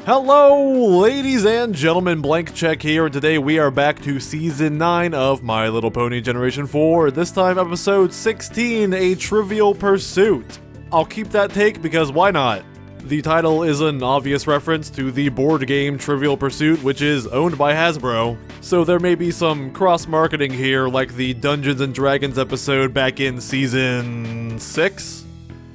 Hello, ladies and gentlemen, Blank Check here, and today we are back to Season 9 of My Little Pony Generation 4, this time episode 16, A Trivial Pursuit. I'll keep that take because why not? The title is an obvious reference to the board game Trivial Pursuit, which is owned by Hasbro, so there may be some cross-marketing here like the Dungeons & Dragons episode back in Season 6?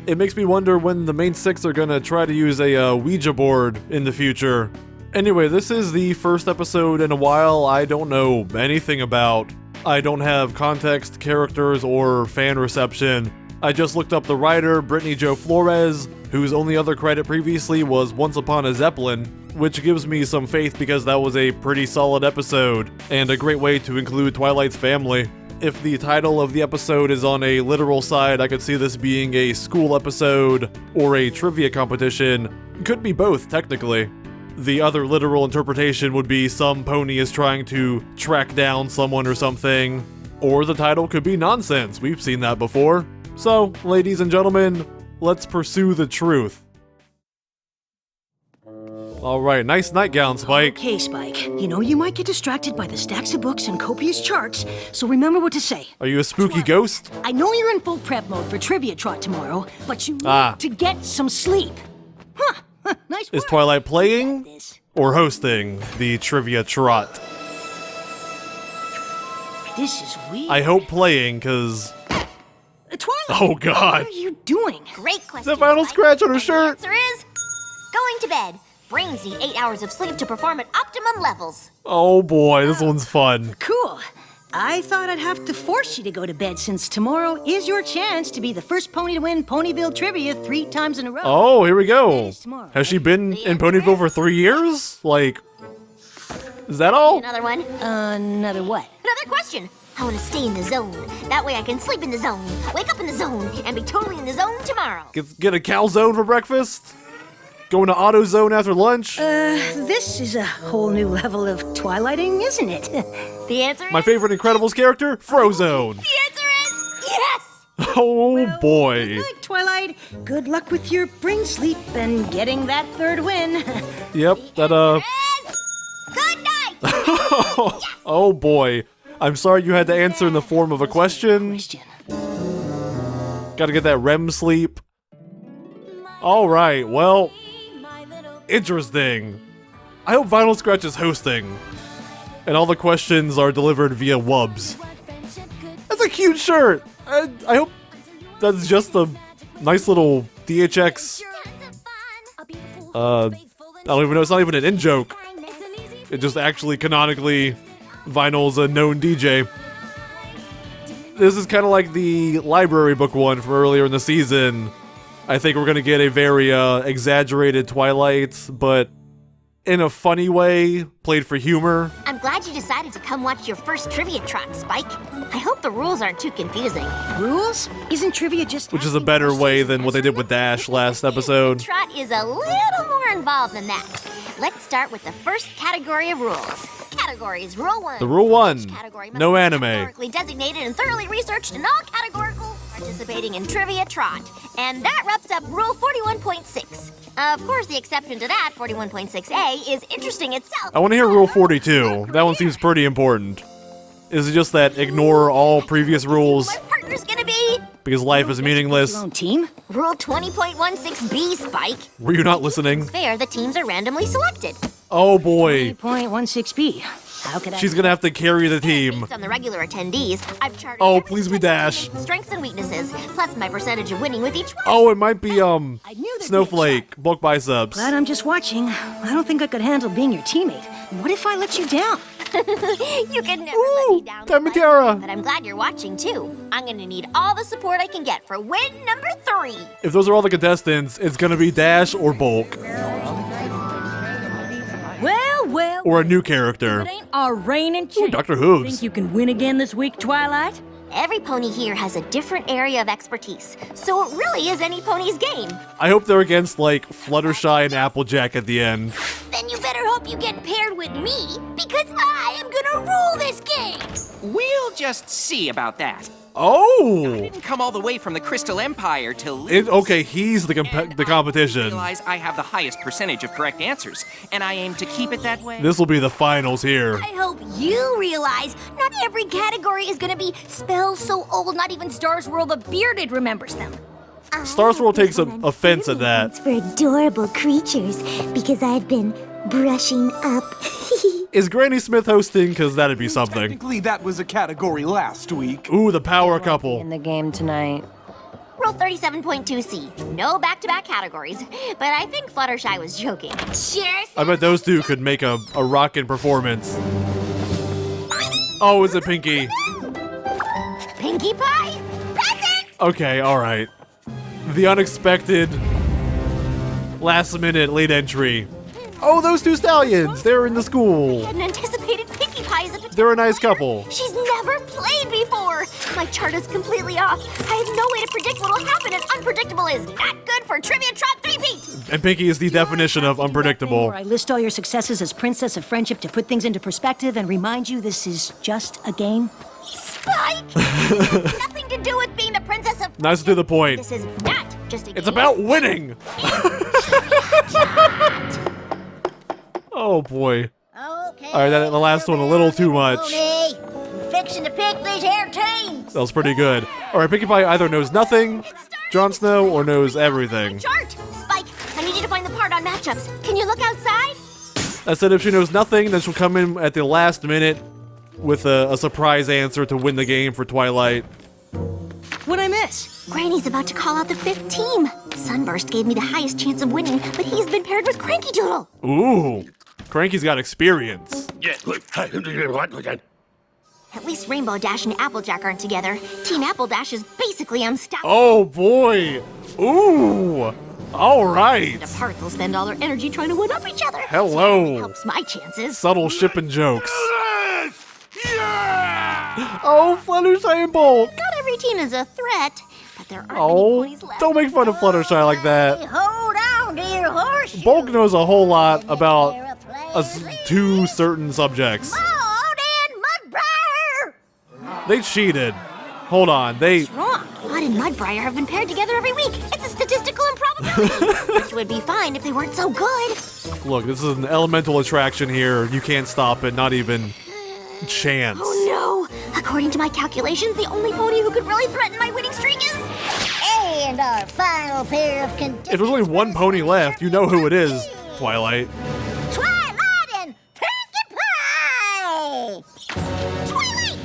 It makes me wonder when the main six are gonna try to use a Ouija board in the future. Anyway, this is the first episode in a while I don't know anything about. I don't have context, characters, or fan reception. I just looked up the writer, Brittany Jo Flores, whose only other credit previously was Once Upon a Zeppelin, which gives me some faith because that was a pretty solid episode, and a great way to include Twilight's family. If the title of the episode is on a literal side, I could see this being a school episode or a trivia competition. Could be both, technically. The other literal interpretation would be some pony is trying to track down someone or something. Or the title could be nonsense. We've seen that before. So, ladies and gentlemen, let's pursue the truth. Alright, nice nightgown, Spike. Okay, Spike. You know you might get distracted by the stacks of books and copious charts, so remember what to say. Are you a spooky ghost? I know you're in full prep mode for Trivia Trot tomorrow, but you need to get some sleep. Huh, nice work. Is Twilight playing or hosting the Trivia Trot? This is weird. I hope playing, cause... Twilight! Oh god! What are you doing? Great question. The final scratch on her shirt! The answer is... going to bed. Brains need 8 hours of sleep to perform at optimum levels. Oh boy, this one's fun. Cool. I thought I'd have to force you to go to bed since tomorrow is your chance to be the first pony to win Ponyville Trivia 3 times in a row. Oh, here we go. Tomorrow, Has she been in Ponyville for 3 years? Like, is that all? Another one. Another what? Another question. I want to stay in the zone. That way I can sleep in the zone, wake up in the zone, and be totally in the zone tomorrow. Get a calzone for breakfast? Going to AutoZone after lunch? This is a whole new level of Twilighting, isn't it? The answer is... My favorite Incredibles character? Frozone. The answer is... yes! Oh boy. Good night, Twilight. Good luck with your brain sleep and getting that third win. Yep, that Yes! Good night! Yes! Oh boy. I'm sorry you had to answer in the form of a question. Gotta get that REM sleep. Alright, well... interesting. I hope Vinyl Scratch is hosting. And all the questions are delivered via Wubs. That's a cute shirt! I hope that's just a nice little DHX... I don't even know, it's not even an in-joke. It just actually, canonically, Vinyl's a known DJ. This is kind of like the library book one from earlier in the season. I think we're gonna get a very exaggerated Twilight, but in a funny way, played for humor. I'm glad you decided to come watch your first Trivia Trot, Spike. I hope the rules aren't too confusing. Rules? Isn't trivia just... Which is a better way than what they did with Dash last episode. Trot is a little more involved than that. Let's start with the first category of rules. Categories, Rule 1. The Rule 1, Each category must no be anime. categorically designated and thoroughly researched in all categorical participating in Trivia Trot. And that wraps up Rule 41.6. Of course, the exception to that, 41.6a, is interesting itself. I want to hear Rule 42. That one seems pretty important. Is it just that ignore all previous rules My partner's gonna be because life is meaningless? Your own team? Rule 20.16b, Spike. Were you not listening? Fair, the teams are randomly selected. Oh boy. 0.16b. How could I... She's gonna have to carry the team. Based on the regular attendees, I've charted Oh, every please be category's Dash. strengths and weaknesses, plus my percentage of winning with each one. Oh, it might be, knew there'd be a Snowflake, bulk biceps. Glad I'm just watching. I don't think I could handle being your teammate. What if I let you down? You can never let me down, Diamantera. but I'm glad you're watching too. I'm gonna need all the support I can get for win number 3. If those are all the contestants, it's gonna be Dash or Bulk. Well, Or a new character. it ain't our reigning Ooh, champ. Dr. Hooves. Think you can win again this week, Twilight? Every pony here has a different area of expertise, so it really is any pony's game. I hope they're against, like, Fluttershy and Applejack at the end. Then you better hope you get paired with me, because I am gonna rule this game. We'll just see about that. Oh! Didn't come all the way from the Crystal Empire to lose. Okay, he's the I competition. realize I have the highest percentage of correct answers, and I aim to keep it that way. This will be the finals here. I hope you realize not every category is gonna be spells so old not even Stars World the Bearded remembers them. Star Swirl takes offense at that. For adorable creatures, because I've been brushing up. Is Granny Smith hosting? Because that'd be something. Technically, that was a category last week. Ooh, the power couple. In the game tonight. Rule 37.2C. No back-to-back categories. But I think Fluttershy was joking. Cheers! I bet those two could make a rockin' performance. Oh, is it Pinkie? Pinkie Pie? Present! Okay, alright. The unexpected last-minute late entry. Oh, those two stallions! They're in the school. I hadn't anticipated Pinkie Pie as a potential They're a nice partner. couple. She's never played before. My chart is completely off. I have no way to predict what'll happen, and unpredictable is not good for Trivia Trot 3-peat. And Pinkie is the definition of unpredictable. Where I list all your successes as Princess of Friendship to put things into perspective and remind you this is just a game. Spike! This has nothing to do with being the Princess of Nice to the point. This is not just a game. It's about winning! Oh boy. Okay. Alright, the last one a little too much. Pony, I'm fixing to pick these hair teams. That was pretty good. Alright, Pinkie Pie either knows nothing, Jon Snow, or knows everything. Chart! Spike, I need you to find the part on matchups. Can you look outside? I said if she knows nothing, then she'll come in at the last minute with a surprise answer to win the game for Twilight. What'd I miss? Granny's about to call out the 5th team. Sunburst gave me the highest chance of winning, but he's been paired with Cranky Doodle. Ooh, Cranky's got experience. At least Rainbow Dash and Applejack aren't together. Team Apple Dash is basically unstoppable. Oh boy. Ooh. All right. Apart, they'll spend all their energy trying to one-up each other. Hello. Helps my chances. Subtle shipping jokes. Oh, Fluttershy and Bolt. Not every team is a threat, but there aren't many Oh, ponies left. don't make fun of Fluttershy like that. Hold on, dear horse. Bulk knows a whole lot about two certain subjects. Maud and Mudbriar. They cheated. Hold on, they... Wrong. Maud and Mudbriar have been paired together every week. It's a statistical improbability, which would be fine if they weren't so good. Look, this is an elemental attraction here. You can't stop it, not even chance. Oh no! According to my calculations, the only pony who could really threaten my winning streak is... And our final pair of contestants. If there's only one pony left, you know who it is, Twilight. Twilight and Pinkie Pie. Twilight!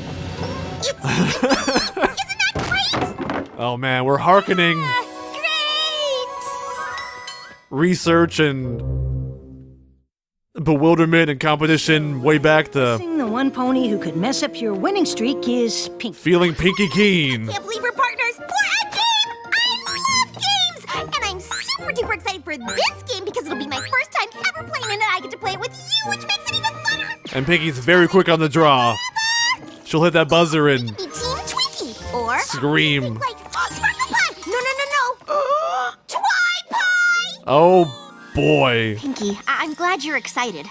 Isn't that great? Oh man, we're hearkening Great! research and bewilderment and competition way back to The one pony who could mess up your winning streak is Pink. feeling Pinkie Keen. Can't believe we're partners for a game! I love games! And I'm super duper excited for this game because it'll be my first time ever playing it and I get to play it with you, which makes it even funner! And Pinkie's very quick on the draw. She'll hit that buzzer and Be Team Twinkie! Or... scream. Like, Sparkle Pie! No! Twi-Pie! Oh boy. Pinkie, I'm glad you're excited.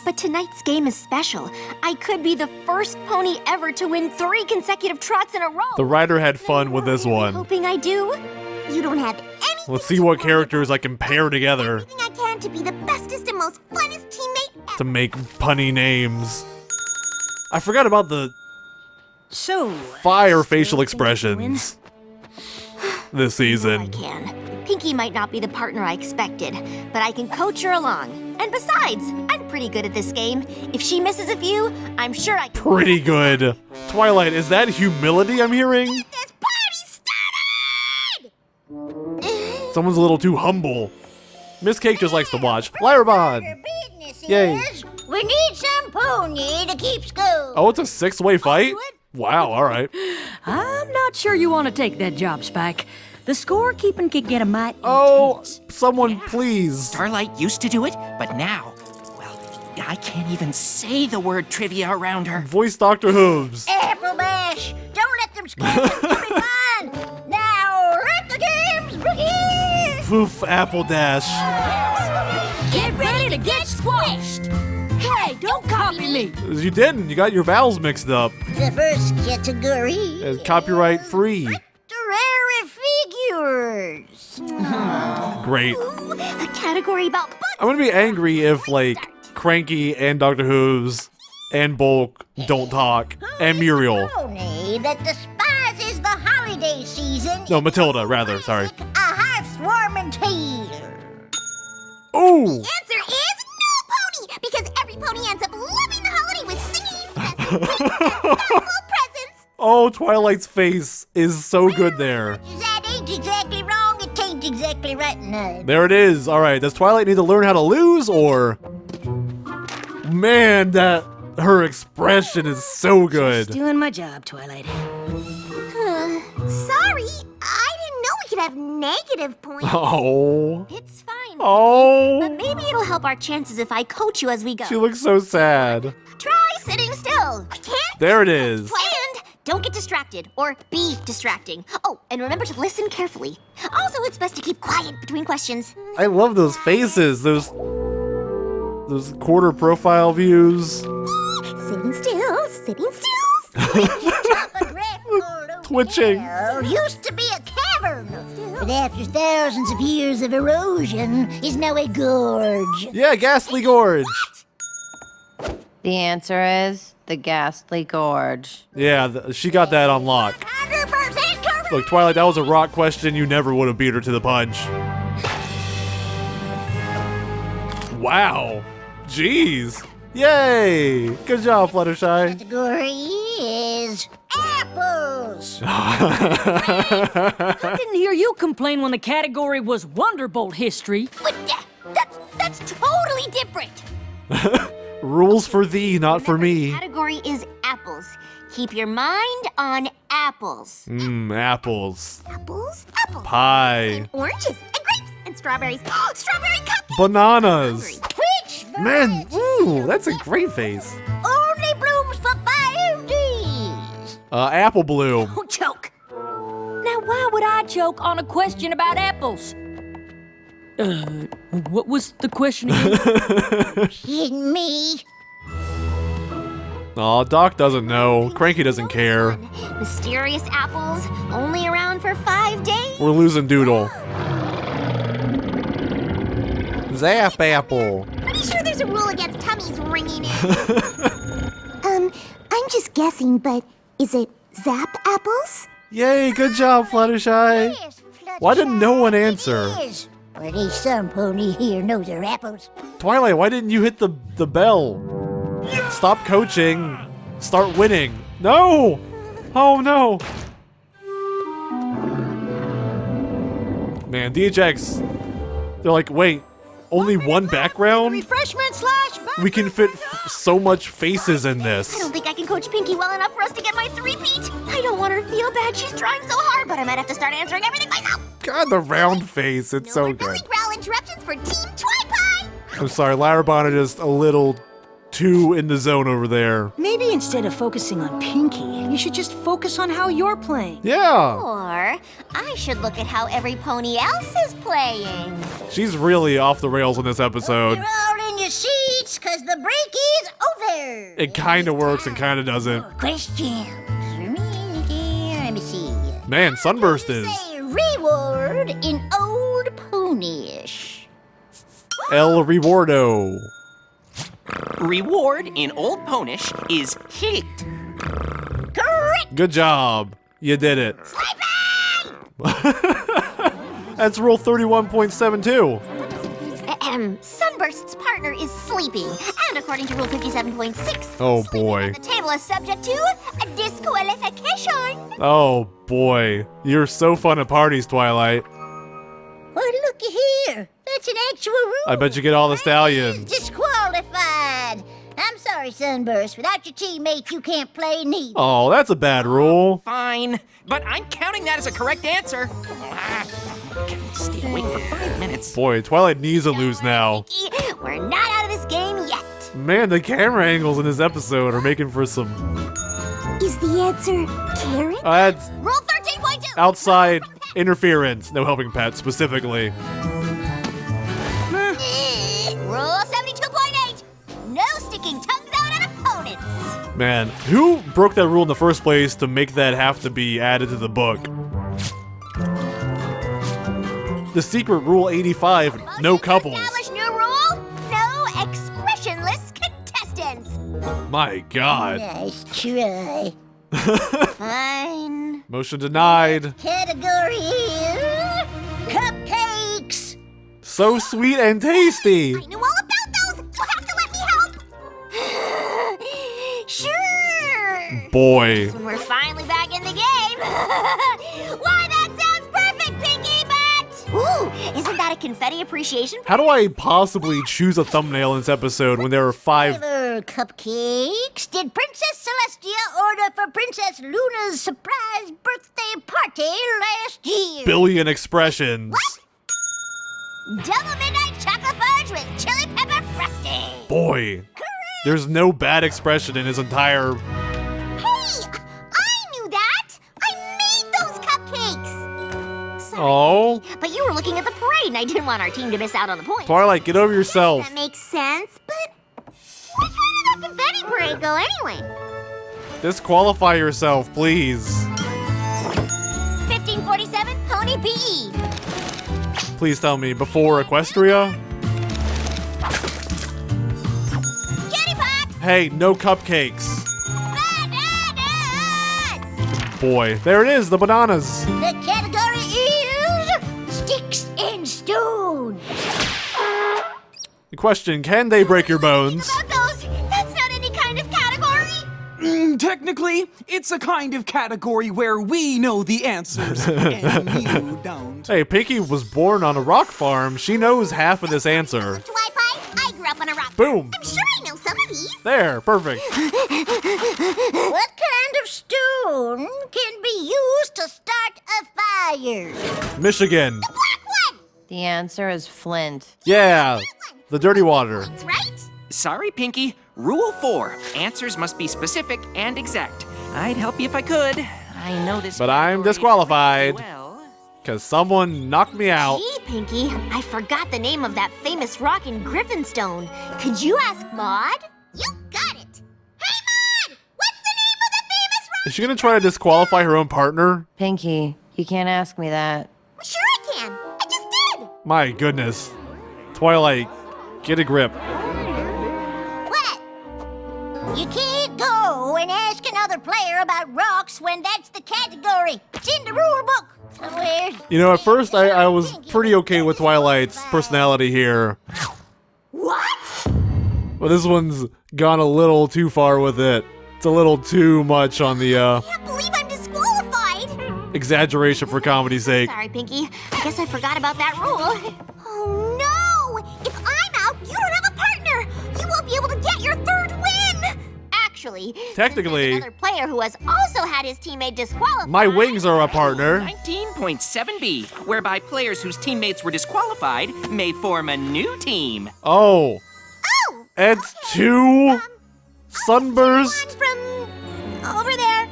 But tonight's game is special. I could be the first pony ever to win 3 consecutive trots in a row. The writer had fun with this one. Hoping I do. You don't have anything. Let's see what characters I can pair together Everything I can to be the bestest and most funnest teammate to make punny names. I forgot about the So, fire facial expressions this I season. can. Pinkie might not be the partner I expected, but I can coach her along. And besides, I'm pretty good at this game. If she misses a few, I'm sure I can. Pretty good. Twilight, is that humility I'm hearing? This party started! Someone's a little too humble. Miss Cake just likes to watch. Lyrebon! Business Yay. is we need some pony to keep school. Oh, it's a 6-way fight? Wow, alright. I'm not sure you want to take that job, Spike. The scorekeeping could get a mite Oh, intense. someone please. Starlight used to do it, but now, well, I can't even say the word trivia around her. Voice Dr. Hooves. Apple Bash, don't let them scare you. It'll be fun. Now let the games begin. Poof, Apple Dash. Get ready to get squished! Hey, don't copy me! You didn't, you got your vowels mixed up. The first category It's copyright free. literary figures. Great. Ooh, a category about books. I'm gonna be angry if, like, Cranky and Dr. Hooves and Bulk don't talk, and Muriel. Pony that despises the holiday season. No, Matilda, rather, sorry. A hearth-warming tale. Ooh! Answer is no pony, because every pony ends up loving the holiday with singing, presents, and presents. Oh, Twilight's face is so good there. That ain't exactly wrong, it ain't exactly right neither. There it is. Alright, does Twilight need to learn how to lose, or? Man, her expression is so good. Doing my job, Twilight. Sorry, I didn't know we could have negative points. Oh. It's fine. But Oh. maybe it'll help our chances if I coach you as we go. She looks so sad. Try sitting still. Can't. There it is. And don't get distracted or be distracting. Oh, and remember to listen carefully. Also, it's best to keep quiet between questions. I love those faces, those quarter profile views. Sitting still, sitting still. Twitching. Used to be a cavern, but after thousands of years of erosion, is now a gorge. Yeah, Ghastly Gorge. The answer is the Ghastly Gorge. Yeah, she got that on lock. 100% correct. Look, Twilight, that was a rock question. You never would have beat her to the punch. Wow. Jeez. Yay. Good job, Fluttershy. Category is apples. I didn't hear you complain when the category was Wonderbolt history. But that's totally different. Rules for thee, not for me. The category is apples. Keep your mind on apples. Apples. Apples? Apples. Pie. And oranges and grapes and strawberries. Strawberry cupcakes. Bananas. Which Man, ooh, that's a great face. only blooms for 5 days. Apple Bloom. Don't choke. Now, why would I choke on a question about apples? What was the question again? Kidding me? Aw, Doc doesn't know. Cranky doesn't care. Mysterious apples, only around for 5 days. We're losing Doodle. Zap Apple. Pretty sure there's a rule against tummies ringing in. I'm just guessing, but is it Zap apples? Yay, good job, Fluttershy. Yes, Why didn't no one answer? Yes. Or at least some pony here knows their apples. Twilight, why didn't you hit the bell? Stop coaching. Start winning. No! Oh no! Man, DHX, they're like, wait, only one background? Refreshment / We can fit so much faces in I this. don't think I can coach Pinky well enough for us to get my 3-peat. I don't want her to feel bad. She's trying so hard, but I might have to start answering everything myself. God, the round face, it's so No good. belly growl interruptions for Team Twi-Pie. I'm sorry, Larabon are just a little too in the zone over there. Maybe instead of focusing on Pinky, you should just focus on how you're playing. Yeah, Or I should look at how every pony else is playing. she's really off the rails in this episode. You're all in your seats, cause the break is over. It kind of works and kind of doesn't. Questions. Let me see. Man, Sunburst is Say reward in old ponyish. El Rewardo. Reward in Old Ponish is hit. Correct. Good job. You did it. That's rule 31.72. Sunburst's partner is sleeping, and according to Rule 57.6, Oh sleeping boy. at the table is subject to a disqualification. Oh boy. You're so fun at parties, Twilight. Well, looky here. That's an actual rule. I bet you get all the stallions. Disqualified. I'm sorry, Sunburst. Without your teammate, you can't play neither. Oh, that's a bad rule. Fine, but I'm counting that as a correct answer. Stay awake for 5 minutes. Boy, Twilight needs to lose now. Pinky, we're not out of this game yet. Man, the camera angles in this episode are making for some Is the answer carrot? that's Rule 13.2. outside interference. No helping pets specifically. Rule 72.8. No sticking tongues out at opponents. Man, who broke that rule in the first place to make that have to be added to the book? The secret rule 85, no couples. Establish new rule: no expressionless contestants. My God. Nice try. Fine. Motion denied. Category is cupcakes. So sweet and tasty. I know all about those. You have to let me help. Sure. Boy. When we're finally back in the game. Why, that sounds perfect, Pinky, but... Ooh, isn't that a confetti appreciation? How do I possibly choose a thumbnail in this episode when there are 5 Flavor cupcakes. Did Princess Celestia order for Princess Luna's surprise birthday party last year? billion expressions? Double midnight chocolate fudge with chili pepper frosting. Boy. There's no bad expression in his entire... Hey, I knew that. I made those cupcakes. Sorry, Oh. but you were looking at the parade, and I didn't want our team to miss out on the points. Twilight, get over yourself. That makes sense, but which way did that confetti parade go anyway? Disqualify yourself, please. 1547 Pony PE. Please tell me, before Equestria? Kitty Pox. Hey, no cupcakes. Bananas. Boy, there it is, the bananas. The category is sticks and stones. The question, can they break your bones? About those, that's not any kind of category. Technically, it's a kind of category where we know the answers and you don't. Hey, Pinky was born on a rock farm. She knows half of this answer. Twi-Fi, I grew up on a rock. Boom. I'm sure I know some of these. There, perfect. What kind of stone can be used to start a fire? Michigan. Black one. The answer is flint. Yeah, the dirty water. That's right. Sorry, Pinky. Rule 4. Answers must be specific and exact. I'd help you if I could. I know this. But I'm category disqualified. pretty well. Because someone knocked me out. Gee, Pinky, I forgot the name of that famous rock in Griffinstone. Could you ask Maud? You got it. Hey, Maud! What's the name of the famous rock? Is she going to try to disqualify her own partner? Pinky, you can't ask me that. Sure I can. I just did. My goodness. Twilight, get a grip. What? You can't go and ask another player about rocks when that's the category. It's in the rule book somewhere. You know, at first I was pretty okay with Twilight's personality here. What? But this one's gone a little too far with it. It's a little too much on the I can't believe I'm disqualified. exaggeration for comedy's sake. Sorry, Pinky. I guess I forgot about that rule. Oh, no! If I'm out, you don't have a partner! You won't be able to get your third win! Actually, Technically- since there's another player who has also had his teammate disqualified... My wings are a partner. 19.7b, whereby players whose teammates were disqualified may form a new team. Oh, Oh! it's two sunburst. From over there.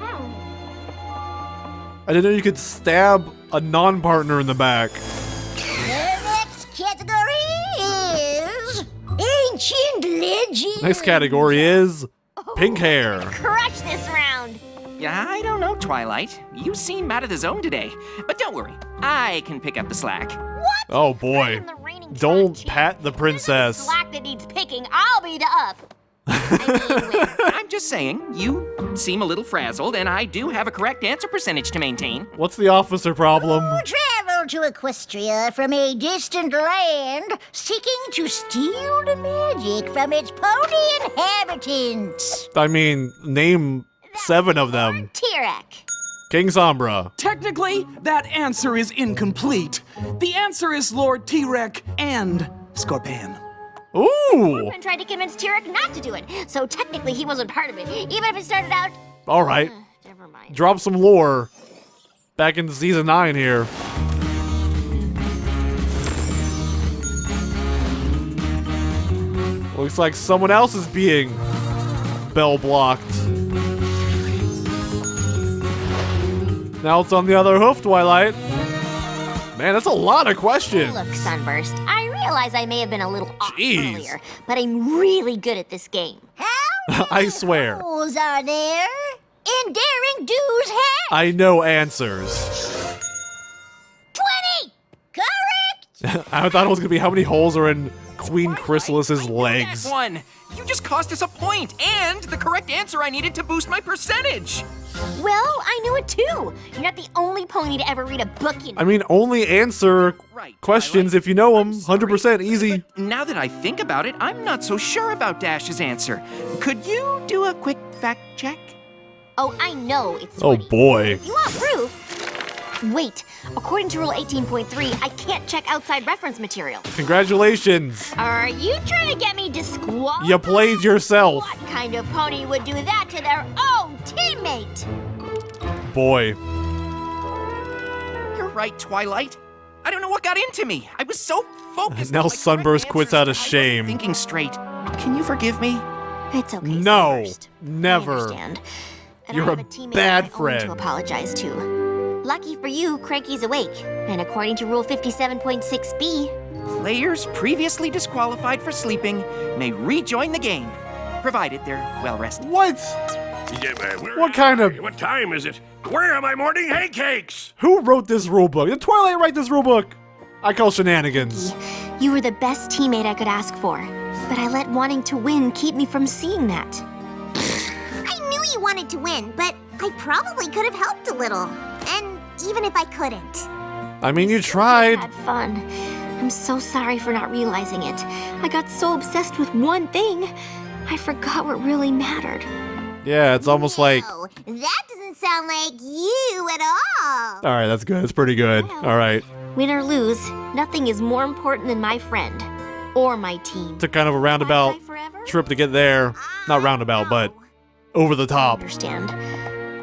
I didn't know you could stab a non-partner in the back. The next category is ancient legends. Next category is pink hair. Crush this round. I don't know, Twilight. You seem out of the zone today. But don't worry, I can pick up the slack. What? Oh boy. I'm the reigning Don't Trot pat the champ. princess. If there's a slack that needs picking, I'll be the up. I mean, win. I'm just saying, you seem a little frazzled, and I do have a correct answer percentage to maintain. What's the officer problem? Travel to Equestria from a distant land, seeking to steal the magic from its pony inhabitants. I mean, name 7 of them. T-Rex. King Sombra. Technically, that answer is incomplete. The answer is Lord T-Rex and Scorpion. Ooh! And tried to convince T-Rex not to do it, so technically he wasn't part of it, even if it started out... All right. Never mind. Drop some lore. Back into season 9 here. Looks like someone else is being bell blocked. Now it's on the other hoof, Twilight. Man, that's a lot of questions. Look, Sunburst, I realize I may have been a little off Jeez. earlier, but I'm really good at this game. How I swear. Holes are there in Daring Do's hat? I know answers. 20! Correct! I thought it was gonna be how many holes are in Queen Chrysalis's legs. That one. You just cost us a point and the correct answer I needed to boost my percentage. Well, I knew it too. You're not the only pony to ever read a book, you know. I mean, only answer Right, questions Twilight. if you know them. I'm sorry, 100% easy. But now that I think about it, I'm not so sure about Dash's answer. Could you do a quick fact check? Oh, I know it's Oh 20. boy. If you want proof... Wait, according to Rule 18.3, I can't check outside reference material. Congratulations. Are you trying to get me disqualified? You played yourself. What kind of pony would do that to their own teammate? Boy. You're right, Twilight. I don't know what got into me. I was so focused. Now on my Sunburst correct quits answers, out of I wasn't shame. Thinking straight. Can you forgive me? It's okay. No, Sunburst. never. I understand. And You're I have a a teammate bad I own friend. to apologize to. Lucky for you, Cranky's awake. And according to Rule 57.6b, Players previously disqualified for sleeping may rejoin the game, provided they're well rested. What? What kind of... What time is it? Where are my morning hay cakes? Who wrote this rulebook? Did Twilight write this rulebook? I call shenanigans. you were the best teammate I could ask for. But I let wanting to win keep me from seeing that. I knew you wanted to win, but I probably could have helped a little. And even if I couldn't. I mean, you tried. Had fun. I'm so sorry for not realizing it. I got so obsessed with one thing, I forgot what really mattered. Yeah, it's almost like... No, that doesn't sound like you at all. All right, that's good. That's pretty good. All right. Win or lose, nothing is more important than my friend. Or my team. Took kind of a roundabout Bye-bye forever? trip to get there. Not roundabout, but over the I top. understand.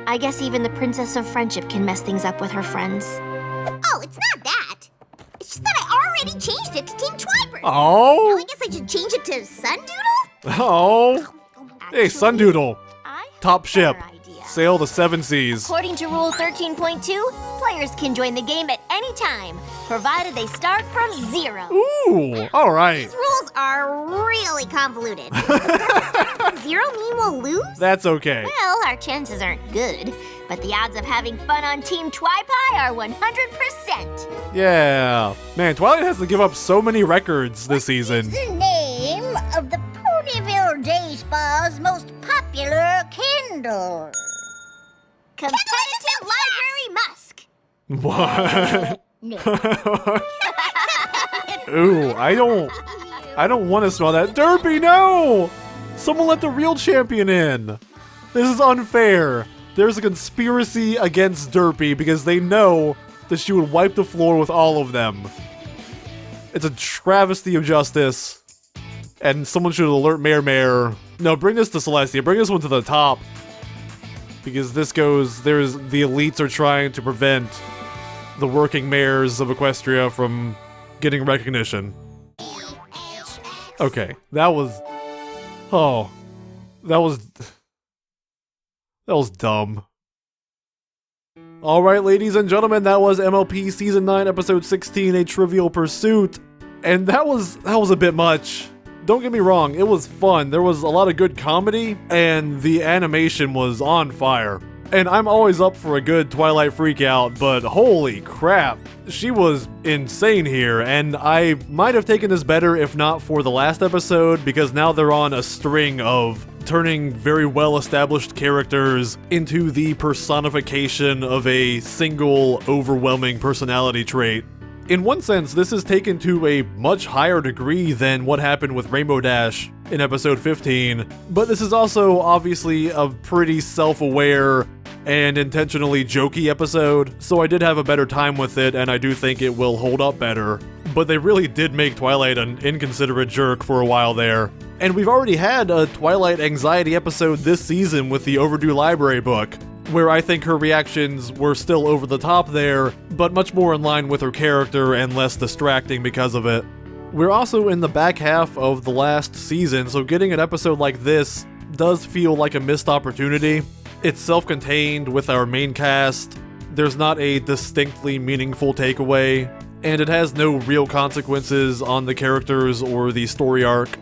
I guess even the Princess of Friendship can mess things up with her friends. Oh, it's not that. It's just that I already changed it to Team Twilight. Now Oh. I guess I should change it to Sundoodle? Oh. Hey, Sundoodle. I Top ship. Better idea. Sail the seven seas. According to Rule 13.2, players can join the game at any time, provided they start from 0. Ooh, all right. These rules are really convoluted. Does 0 mean we'll lose? That's okay. Well, our chances aren't good, but the odds of having fun on Team Twi-Pie are 100%. Yeah. Man, Twilight has to give up so many records this season. The name of the Ponyville Day Spa's most popular candle. Competitive Library Musk. What? No. Ooh, I don't want to smell that. Derpy, no! Someone let the real champion in. This is unfair. There's a conspiracy against Derpy because they know that she would wipe the floor with all of them. It's a travesty of justice. And someone should alert Mayor. No, bring this to Celestia. Bring this one to the top. Because the elites are trying to prevent the working mayors of Equestria from getting recognition. Okay, that was dumb. Alright, ladies and gentlemen, that was MLP Season 9, Episode 16, A Trivial Pursuit. And that was a bit much. Don't get me wrong, it was fun. There was a lot of good comedy, and the animation was on fire. And I'm always up for a good Twilight freakout, but holy crap, she was insane here, and I might have taken this better if not for the last episode, because now they're on a string of turning very well-established characters into the personification of a single, overwhelming personality trait. In one sense, this is taken to a much higher degree than what happened with Rainbow Dash in episode 15, but this is also obviously a pretty self-aware and intentionally jokey episode, so I did have a better time with it, and I do think it will hold up better. But they really did make Twilight an inconsiderate jerk for a while there. And we've already had a Twilight anxiety episode this season with the Overdue Library book, where I think her reactions were still over the top there, but much more in line with her character and less distracting because of it. We're also in the back half of the last season, so getting an episode like this does feel like a missed opportunity. It's self-contained with our main cast, there's not a distinctly meaningful takeaway, and it has no real consequences on the characters or the story arc.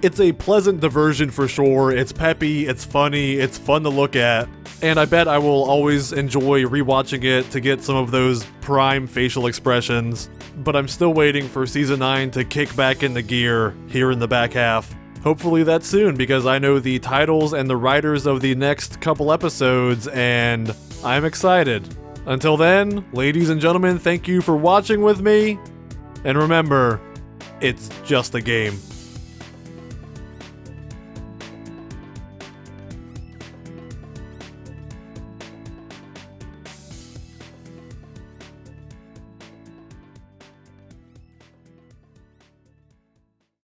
It's a pleasant diversion for sure. It's peppy, it's funny, it's fun to look at, and I bet I will always enjoy rewatching it to get some of those prime facial expressions. But I'm still waiting for Season 9 to kick back into gear here in the back half. Hopefully that's soon, because I know the titles and the writers of the next couple episodes, and I'm excited. Until then, ladies and gentlemen, thank you for watching with me, and remember, it's just a game.